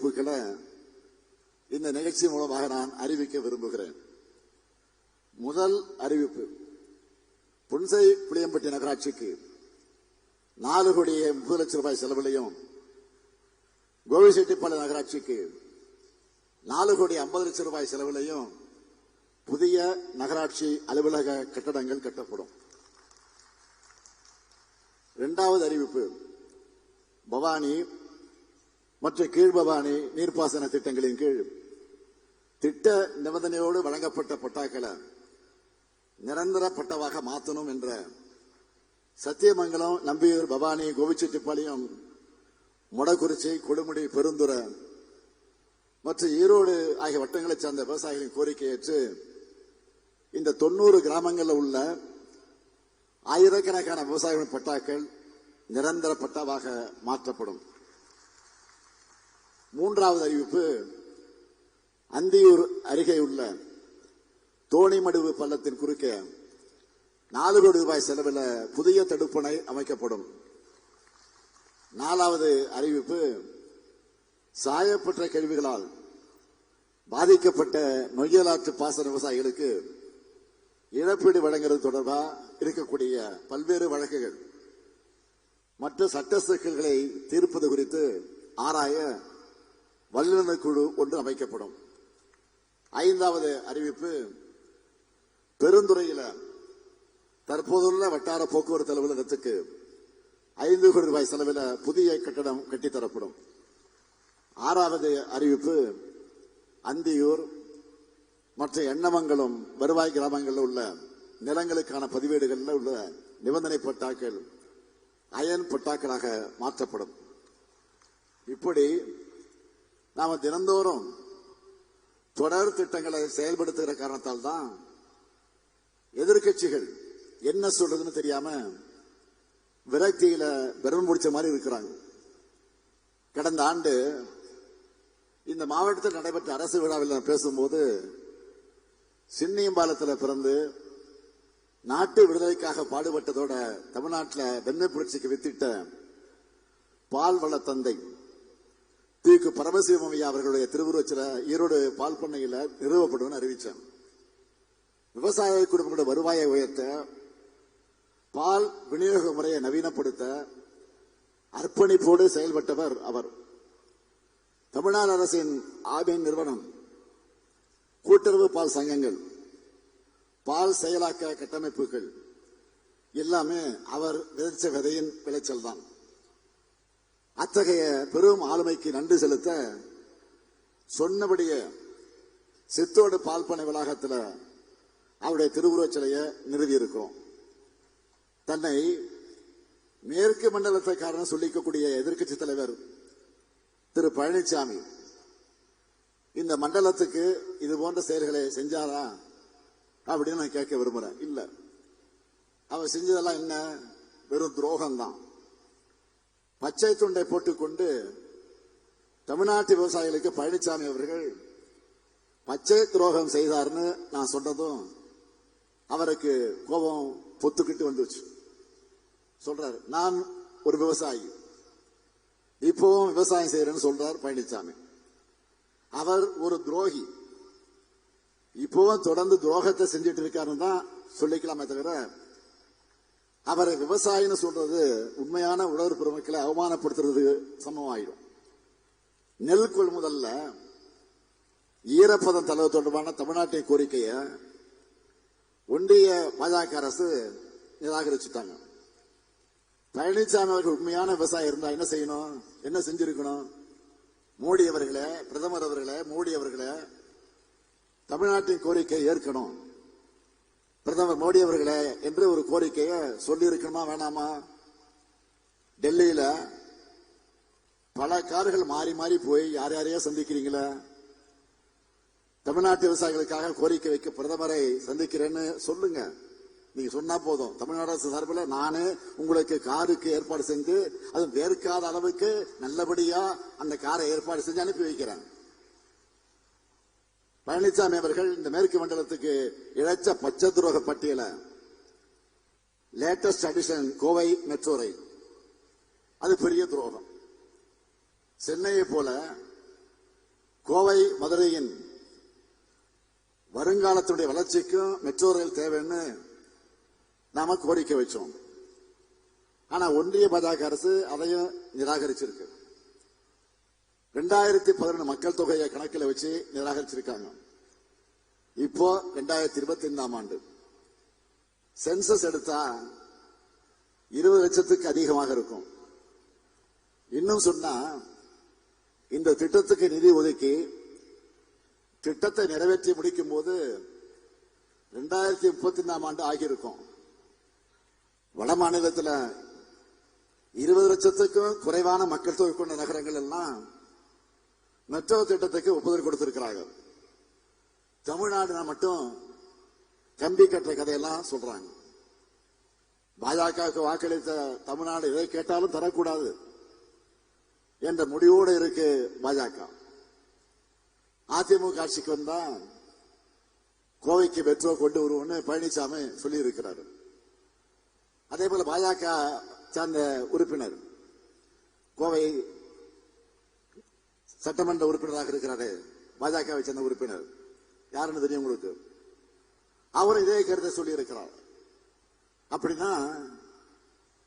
அறிவிப்புகளை இந்த நிகழ்ச்சி மூலமாக நான் அறிவிக்க விரும்புகிறேன். முதல் அறிவிப்பு, புன்சை புளியம்பட்டி நகராட்சிக்கு 4 கோடியே 30 லட்சம் ரூபாய் செலவிலையும், கோவிச்செட்டிப்பாளையம் நகராட்சிக்கு 4 கோடி 50 லட்சம் ரூபாய் செலவிலையும் புதிய நகராட்சி அலுவலக கட்டடங்கள் கட்டப்படும். இரண்டாவது அறிவிப்பு, பவானி மற்றும் கீழ்பவானி நீர்ப்பாசன திட்டங்களின் கீழ் திட்ட நிபந்தனையோடு வழங்கப்பட்ட பட்டாக்களை நிரந்தர பட்டாவாக மாற்றணும் என்ற சத்தியமங்கலம், நம்பியூர், பவானி, கோவிச்செட்டிப்பாளையம், மொடக்குறிச்சி, கொடுமுடி, பெருந்துறை மற்றும் ஈரோடு ஆகிய வட்டங்களைச் சார்ந்த விவசாயிகளின் கோரிக்கை ஏற்று இந்த 90 கிராமங்களில் உள்ள ஆயிரக்கணக்கான விவசாயிகளின் பட்டாக்கள் நிரந்தர பட்டாவாக மாற்றப்படும். மூன்றாவது அறிவிப்பு, அந்தியூர் அருகே உள்ள தோணிமடுவு பள்ளத்தின் குறுக்கே 4 கோடி ரூபாய் செலவில் புதிய தடுப்பணை அமைக்கப்படும். நாலாவது அறிவிப்பு, சாயப்பட்ட கழிவுகளால் பாதிக்கப்பட்ட நொய்யலாற்று பாசன விவசாயிகளுக்கு இழப்பீடு வழங்குவது தொடர்பாக இருக்கக்கூடிய பல்வேறு வழக்குகள் மற்ற சட்ட சிக்கல்களை தீர்ப்பது குறித்து ஆராய வல்லுநர் குழு ஒன்று அமைக்கப்படும். ஐந்தாவது அறிவிப்பு, பெருந்துறையில் தற்போதுள்ள வட்டார போக்குவரத்து அலுவலகத்துக்கு 5 கோடி ரூபாய் செலவில் புதிய கட்டடம் கட்டித்தரப்படும். ஆறாவது அறிவிப்பு, அந்தியூர் மற்றும் எண்ணமங்கலம் வருவாய் கிராமங்களில் உள்ள நிலங்களுக்கான பதிவேடுகளில் உள்ள நிபந்தனை பட்டாக்கள் அயன் பட்டாக்களாக மாற்றப்படும். இப்படி நாம தினந்தோறும் தொடர் திட்டங்களை செயல்படுத்துகிற காரணத்தால் தான் எதிர்கட்சிகள் என்ன சொல்றதுன்னு தெரியாம விரக்தியில பெரும் முடிச்ச மாதிரி இருக்கிறாங்க. கடந்த ஆண்டு இந்த மாவட்டத்தில் நடைபெற்ற அரசு விழாவில் நான் பேசும்போது, சின்னியம்பாலத்தில் பிறந்து நாட்டு விடுதலைக்காக பாடுபட்டதோட தமிழ்நாட்டில் வெண்மை புரட்சிக்கு வித்திட்ட பால் வள தந்தை திகு பரமசிவம் ஐயா அவர்களுடைய திருவுருவச்சில ஈரோடு பால் பண்ணையில் நிறுவப்படும் அறிவித்தேன். விவசாய குடும்பங்களோட வருவாயை உயர்த்த, பால் விநியோக முறையை நவீனப்படுத்த அர்ப்பணிப்போடு செயல்பட்டவர் அவர். தமிழ்நாடு அரசின் ஆவின் நிறுவனம், கூட்டுறவு பால் சங்கங்கள், பால் செயலாக்க கட்டமைப்புகள் எல்லாமே அவர் விதைச்ச விதையின் விளைச்சல் தான். அத்தகைய பெரும் ஆளுமைக்கு நன்றி செலுத்த சொன்னபடியே சித்தோடு பால் பண்ணை வளாகத்தில் அவருடைய திருவுருவச் சிலையை நிறுவியிருக்கிறோம். தன்னை மேற்கு மண்டலத்தைக்காரன் சொல்லிக்கக்கூடிய எதிர்க்கட்சி தலைவர் திரு பழனிசாமி இந்த மண்டலத்துக்கு இது போன்ற செயல்களை செஞ்சாரா அப்படின்னு நான் கேட்க விரும்புறேன். இல்ல, அவர் செஞ்சதெல்லாம் என்ன? வெறும் துரோகம்தான். பச்சை துண்டை போட்டுக்கொண்டு தமிழ்நாட்டு விவசாயிகளுக்கு பழனிசாமி அவர்கள் பச்சை துரோகம் செய்தார்னு நான் சொன்னதும் அவருக்கு கோபம் பொத்துக்கிட்டு வந்துச்சு. சொல்றாரு, நான் ஒரு விவசாயி, இப்பவும் விவசாயம் செய்யறேன்னு சொல்றார் பழனிசாமி. அவர் ஒரு துரோகி, இப்பவும் தொடர்ந்து துரோகத்தை செஞ்சுட்டு இருக்காருன்னு தான் சொல்லிக்கலாமே தவிர அவரை விவசாயின்னு சொல்றது உண்மையான உழவர் பெருமக்களை அவமானப்படுத்துறது சமமாயிடும். நெல் கொள்முதல்ல ஈரப்பதம் தளவு தொடர்பான தமிழ்நாட்டின் கோரிக்கையை ஒன்றிய பாஜக அரசு நிராகரிச்சுட்டாங்க. பழனிசாமி அவர்கள் உண்மையான விவசாயம் இருந்தா என்ன செய்யணும்? என்ன செஞ்சிருக்கணும்? மோடி அவர்களே, பிரதமர் அவர்களே, மோடி அவர்களே, தமிழ்நாட்டின் கோரிக்கையை ஏற்கணும். பிரதமர் மோடி அவர்களே என்று ஒரு கோரிக்கையை சொல்லி இருக்கணுமா வேணாமா? டெல்லியில பல கார்கள் மாறி மாறி போய் யார் யாரையோ சந்திக்கிறீங்களா? தமிழ்நாட்டு விவசாயிகளுக்காக கோரிக்கை வைக்க பிரதமரை சந்திக்கிறேன்னு சொல்லுங்க. நீங்க சொன்னா போதும். தமிழ்நாடு அரசு சார்பில் நானே உங்களுக்கு காருக்கு ஏற்பாடு செஞ்சு, அது வேர்க்காத அளவுக்கு நல்லபடியா அந்த காரை ஏற்பாடு செஞ்சு அனுப்பி வைக்கிறேன். பழனிசாமி அவர்கள் இந்த மேற்கு மண்டலத்துக்கு இழைச்ச பச்சை துரோக பட்டியல லேட்டஸ்ட் அடிஷன் கோவை மெட்ரோ ரயில், அது பெரிய துரோகம். சென்னையை போல கோவை மதுரையின் வருங்காலத்துடைய வளர்ச்சிக்கும் மெட்ரோ ரயில் தேவைன்னு நாம கோரிக்கை வச்சோம். ஆனா ஒன்றிய பாஜக அரசு அதையும் நிராகரிச்சிருக்கு. 2011 மக்கள் தொகையை கணக்கில் வச்சு நிராகரிச்சிருக்காங்க. இப்போ 2025 ஆண்டு சென்சஸ் எடுத்தா 20 லட்சத்துக்கு அதிகமாக இருக்கும். இன்னும் சொன்னா இந்த திட்டத்துக்கு நிதி ஒதுக்கி திட்டத்தை நிறைவேற்றி முடிக்கும் போது 2035 ஆண்டு ஆகியிருக்கும். வட மாநிலத்தில் 20 லட்சத்துக்கும் குறைவான மக்கள் தொகை கொண்ட நகரங்கள் எல்லாம் மெட்ரோ திட்டத்துக்கு ஒப்புதல் கொடுத்திருக்கிறாங்க. தமிழ்நாடு மட்டும் கம்பி கட்டுற கதையெல்லாம் சொல்றாங்க. பாஜகவுக்கு வாக்களித்த தமிழ்நாடு எதை கேட்டாலும் தரக்கூடாது என்ற முடிவோடு இருக்கு பாஜக. அதிமுக ஆட்சிக்கு வந்தா கோவைக்கு மெட்ரோ கொண்டு வருவோம்னு பழனிசாமி சொல்லி இருக்கிறார். அதே போல பாஜக சார்ந்த உறுப்பினர் கோவை சட்டமன்ற உறுப்பினராக இருக்கிறாரு, பாஜகவை சேர்ந்த உறுப்பினர், யாருன்னு தெரியும் உங்களுக்கு? அவர் இதே கருத்தை சொல்லி இருக்கிறார். அப்படின்னா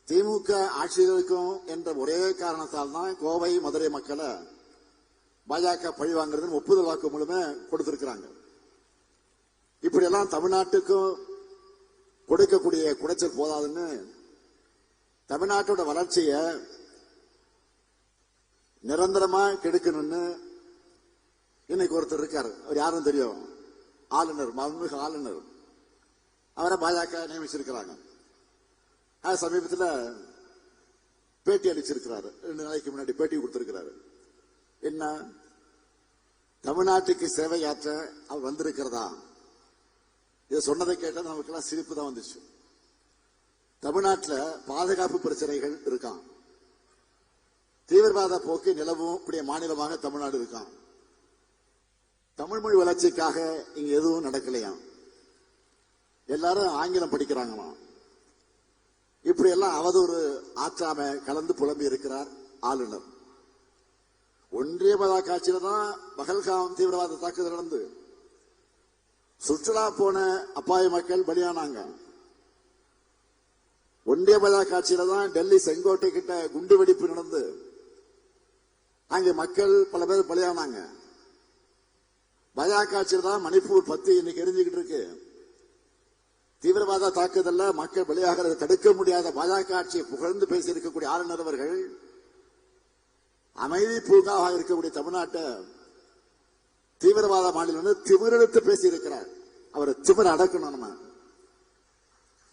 திமுக ஆட்சியில் இருக்கும் என்ற ஒரே காரணத்தால் தான் கோவை மதுரை மக்களை பாஜக பழி வாங்குறதுன்னு ஒப்புதல் வாக்கு மூலமே கொடுத்திருக்கிறாங்க. இப்படியெல்லாம் தமிழ்நாட்டுக்கும் கொடுக்கக்கூடிய குடைச்சல் போதாதுன்னு தமிழ்நாட்டோட வளர்ச்சியை நிரந்தரமா கெடுக்கணும்னு இன்னைக்கு ஒருத்தர் இருக்காரு. அவர் யாரும் தெரியும்? ஆளுநர், மாண்புமிகு ஆளுநர். அவரை பாஜக நியமிச்சிருக்கிறாங்க. சமீபத்தில் பேட்டி அளிச்சிருக்கிறாரு. 2 நாளைக்கு முன்னாடி பேட்டி கொடுத்திருக்கிறாரு. என்ன, தமிழ்நாட்டுக்கு சேவையாற்ற அவர் வந்திருக்கிறதா? இதை சொன்னதை கேட்டால் நமக்கெல்லாம் சிரிப்பு தான் வந்துச்சு. தமிழ்நாட்டில் பாதுகாப்பு பிரச்சனைகள் இருக்கான், தீவிரவாத போக்கு நிலவும் கூடிய மாநிலமாக தமிழ்நாடு இருக்கான். தமிழ் மொழி வளர்ச்சிக்காக இங்க எதுவும் நடக்கலையாம். எல்லாரும் ஆங்கிலம் படிக்கிறாங்களாம். இப்படி எல்லாம் அவதூறு ஆற்றாம கலந்து புலம்பி இருக்கிறார் ஆளுநர். ஒன்றிய பாஜக ஆட்சியில தான் பகல்காம் தீவிரவாத தாக்குதல் நடந்து சுற்றுலா போன அப்பாவி மக்கள் பலியானாங்க. ஒன்றிய பாஜக ஆட்சியில தான் டெல்லி செங்கோட்டை கிட்ட குண்டு வெடிப்பு நடந்து அங்கே மக்கள் பல பேர் பலியானாங்க. பாஜக ஆட்சியில தான் மணிப்பூர் 10 இன்னைக்கு எரிஞ்சுக்கிட்டு இருக்கு. தீவிரவாத தாக்குதல்ல மக்கள் பலியாகிறத தடுக்க முடியாத பாஜக ஆட்சியை புகழ்ந்து பேசி இருக்கக்கூடிய ஆளுநர் அவர்கள் அமைதி பூங்காவாக இருக்கக்கூடிய தமிழ்நாட்டை தீவிரவாத மாநிலம் திமிரெடுத்து பேசி இருக்கிறார். அவரை திமிர அடக்கணும். நம்ம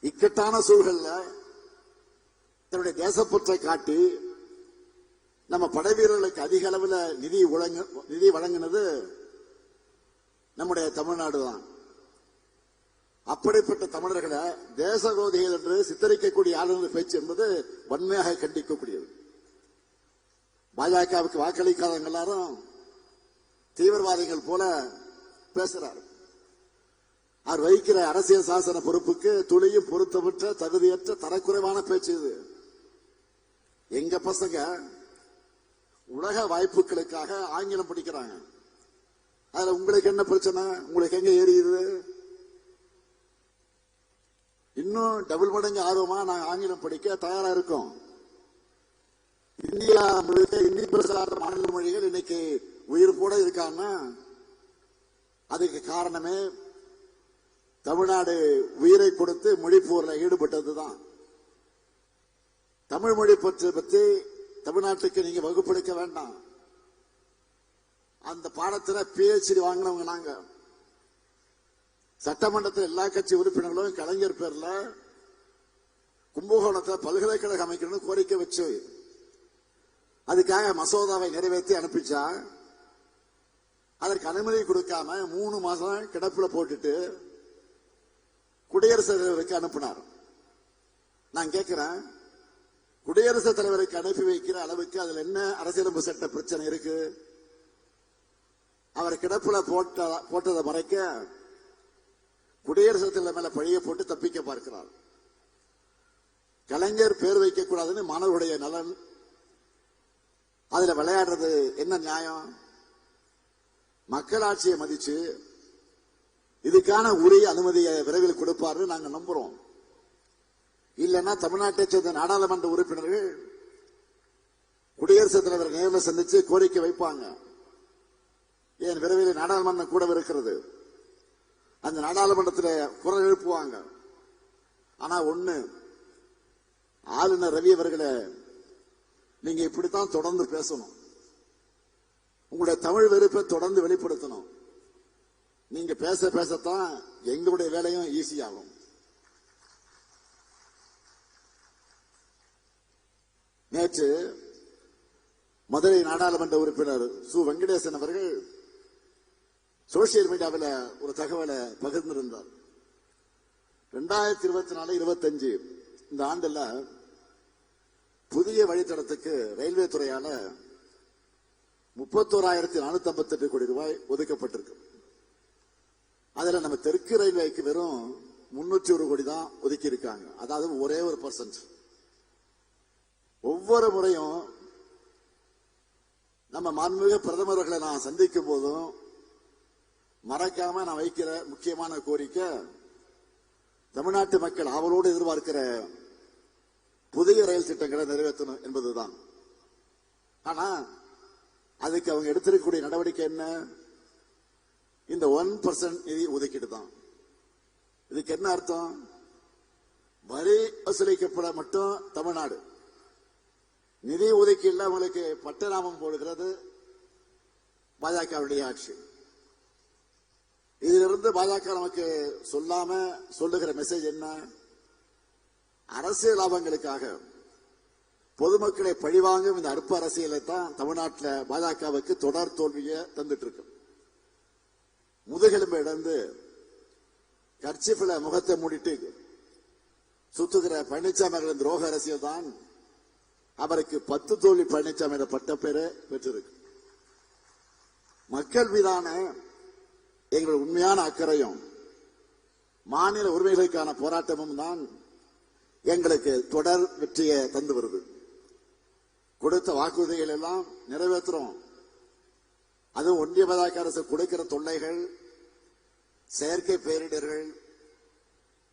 இக்கட்டான சூழல்ல தன்னுடைய தேசப்பற்றை காட்டி நம்ம படை வீரர்களுக்கு அதிக அளவில் நிதி வழங்கினது நம்முடைய தமிழ்நாடு தான். அப்படிப்பட்ட தமிழர்களை தேச விரோதிகள் என்று சித்தரிக்கக்கூடிய ஆளுநர் பேச்சு என்பது வன்மையாக கண்டிக்கக்கூடியது. பாஜகவுக்கு வாக்களிக்காதவங்க எல்லாரும் தீவிரவாதிகள் போல பேசுறாரு. அவர் வகிக்கிற அரசியல் சாசன பொறுப்புக்கு துளியும் பொருத்தமற்ற தகுதியற்ற தரக்குறைவான பேச்சு இது. எங்க பசங்க உலக வாய்ப்புகளுக்காக ஆங்கிலம் படிக்கிறாங்க. அதுல உங்களுக்கு என்ன பிரச்சனை? உங்களுக்கு எங்க ஏறியுது? இன்னும் டபுள் மடங்கு ஆர்வமா நாங்க ஆங்கிலம் படிக்க தயாரா இருக்கோம். இந்தியா முழுக்க இந்தி பேசுகிற மாநில மொழிகள் இன்னைக்கு உயிர் போட இருக்காங்கன்னா அதுக்கு காரணமே தமிழ்நாடு உயிரை கொடுத்து மொழிப்போர்ல ஈடுபட்டதுதான். தமிழ் மொழி பற்றி தமிழ்நாட்டுக்கு நீங்க வகுப்பெடுக்க வேண்டாம். அந்த பாடத்துல PhD வாங்கினவங்க நாங்க. சட்டமன்றத்தில் எல்லா கட்சி உறுப்பினர்களும் கலைஞர் பேர்ல கும்பகோணத்தில் பல்கலைக்கழகம் அமைக்கணும்னு கோரிக்கை வச்சு அதுக்காக மசோதாவை நிறைவேற்றி அனுப்பிச்சா அதற்கு அனுமதி கொடுக்காம 3 மாசம் கிடப்புல போட்டுட்டு குடியரசுத் தலைவருக்கு அனுப்பினார். நான் கேட்கிறேன், குடியரசுத் தலைவருக்கு அனுப்பி வைக்கிற அளவுக்கு அதுல என்ன அரசியலமைப்பு சட்ட பிரச்சனை இருக்கு? அவர் கிடப்புல போட்டதை மறைக்க குடியரசுத் தலைவர் மேல பழிய போட்டு தப்பிக்க பார்க்கிறார். கலைஞர் பேர் வைக்க கூடாதுன்னு மாணவருடைய நலன், அதுல விளையாடுறது என்ன நியாயம்? மக்களாட்சியை மதிச்சு இதுக்கான உரிய அனுமதியை விரைவில் கொடுப்பாரு நாங்க நம்புறோம். இல்லைன்னா தமிழ்நாட்டை சேர்ந்த நாடாளுமன்ற உறுப்பினர்கள் குடியரசுத் தலைவர் நேரில் சந்திச்சு கோரிக்கை வைப்பாங்க. ஏன் விரைவில் நாடாளுமன்றம் கூட இருக்கிறது, அந்த நாடாளுமன்றத்தில் குரல் எழுப்புவாங்க. ஆனா ஒண்ணு, ஆளுநர் ரவி அவர்களை நீங்க இப்படித்தான் தொடர்ந்து பேசணும், உங்களுடைய தமிழ் வெறுப்பை தொடர்ந்து வெளிப்படுத்தணும். நீங்க பேச பேசத்தான் எங்களுடைய வேலையும் ஈஸியாகும். நேற்று மதுரை நாடாளுமன்ற உறுப்பினர் சு வெங்கடேசன் அவர்கள் சோசியல் மீடியாவில் ஒரு தகவலை பகிர்ந்திருந்தார். 2024-25 இந்த ஆண்டுல புதிய வழித்தடத்துக்கு ரயில்வே துறையால 31,458 கோடி ரூபாய் ஒதுக்கப்பட்டிருக்கு. அதுல நம்ம தெற்கு ரயில்வேக்கு வெறும் 301 கோடி தான் ஒதுக்கி இருக்காங்க. அதாவது ஒரே ஒரு %. ஒவ்வொரு முறையும் நம்ம மாண்புமிகு பிரதமர்களை நான் சந்திக்கும் போதும் மறக்காம நான் வைக்கிற முக்கியமான கோரிக்கை, தமிழ்நாட்டு மக்கள் ஆவலோடு எதிர்பார்க்கிற புதிய ரயில் திட்டங்களை நிறைவேற்றணும் என்பதுதான். ஆனா அதுக்கு அவங்க எடுத்திருக்கக்கூடிய நடவடிக்கை என்ன? இந்த 1% நிதி ஒதுக்கீடு தான். இதுக்கு என்ன அர்த்தம்? வரி வசூலிக்கப்பட மட்டும் தமிழ்நாடு, நிதி ஒதுக்கீடுல அவங்களுக்கு பட்டநாமம் போடுகிறது பாஜகவுடைய ஆட்சி. இதிலிருந்து பாஜக நமக்கு சொல்லாம சொல்லுகிற மெசேஜ் என்ன? அரசியல் லாபங்களுக்காக பொதுமக்களை பழிவாங்கும் இந்த அற்ப அரசியலை தான் தமிழ்நாட்டில் பாஜகவுக்கு தொடர் தோல்வியை தந்துட்டு இருக்கு. முதுகெலும்பு இழந்து கர்ச்சிஃபில முகத்தை மூடிட்டு சுத்துகிற பழனிசாமி அவர்களின் துரோக அரசியல் தான் அவருக்கு 10 தோல்வி பழனிசாமி என்ற பட்ட பேரை பெற்றிருக்கு. மக்கள் மீதான எங்களுடைய உண்மையான அக்கறையும் மாநில உரிமைகளுக்கான போராட்டமும் தான் எங்களுக்கு தொடர் வெற்றியை தந்து வருது. கொடுத்த வாக்குறுதிகள் எல்லாம் நிறைவேற்றுறோம். அதுவும் ஒன்றிய பாஜக அரசு கொடுக்கிற தொல்லைகள், செயற்கை பேரிடர்கள்,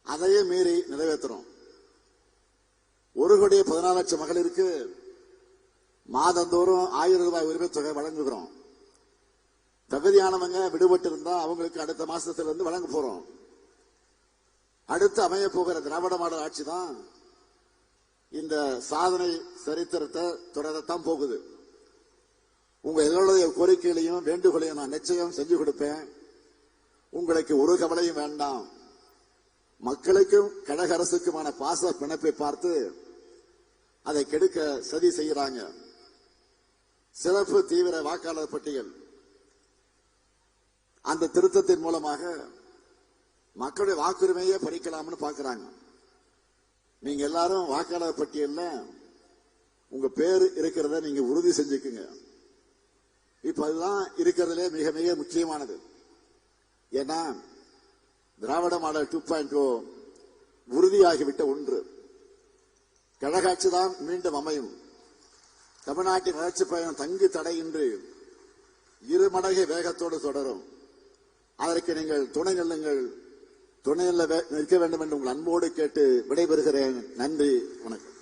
அதையே மீறி நிறைவேற்றுறோம். 1,14,00,000 மகளிருக்கு மாதந்தோறும் 1000 ரூபாய் உரிமை தொகை வழங்குகிறோம். தகுதியானவங்க விடுபட்டு இருந்தா அவங்களுக்கு அடுத்த மாசத்திலிருந்து வழங்க போறோம். அடுத்து அமைய போகிற திராவிட மாடல் ஆட்சி தான் இந்த சாதனை சரித்திரத்தை தொடரத்தான் போகுது. உங்க எல்லோருடைய கோரிக்கைகளையும் வேண்டுகோளையும் நான் நிச்சயம் செஞ்சு கொடுப்பேன். உங்களுக்கு ஒரு கவலையும் வேண்டாம். மக்களுக்கும் கழக அரசுக்குமான பாச பிணைப்பை பார்த்து அதை கெடுக்க சதி செய்கிறாங்க. சிறப்பு தீவிர வாக்காளர் பட்டியல் அந்த திருத்தத்தின் மூலமாக மக்களுடைய வாக்குரிமையை பறிக்கலாம்னு பாக்குறாங்க. நீங்க எல்லாரும் வாக்காளர் பட்டியல்ல உங்க பேர் இருக்கிறத நீங்க உறுதி செஞ்சுக்குங்க. இப்ப அதுதான் இருக்கிறதுலே மிக மிக முக்கியமானது. ஏன்னா திராவிட மாடல் 2.0 உறுதியாகிவிட்ட ஒன்று. கழகாட்சி தான் மீண்டும் அமையும். தமிழ்நாட்டின் வளர்ச்சி பயணம் தங்கு தடையின்றி 2 மடங்கு வேகத்தோடு தொடரும். அதற்கு நீங்கள் துணை நிற்க வேண்டும் என்று உங்கள் அன்போடு கேட்டு விடைபெறுகிறேன். நன்றி, வணக்கம்.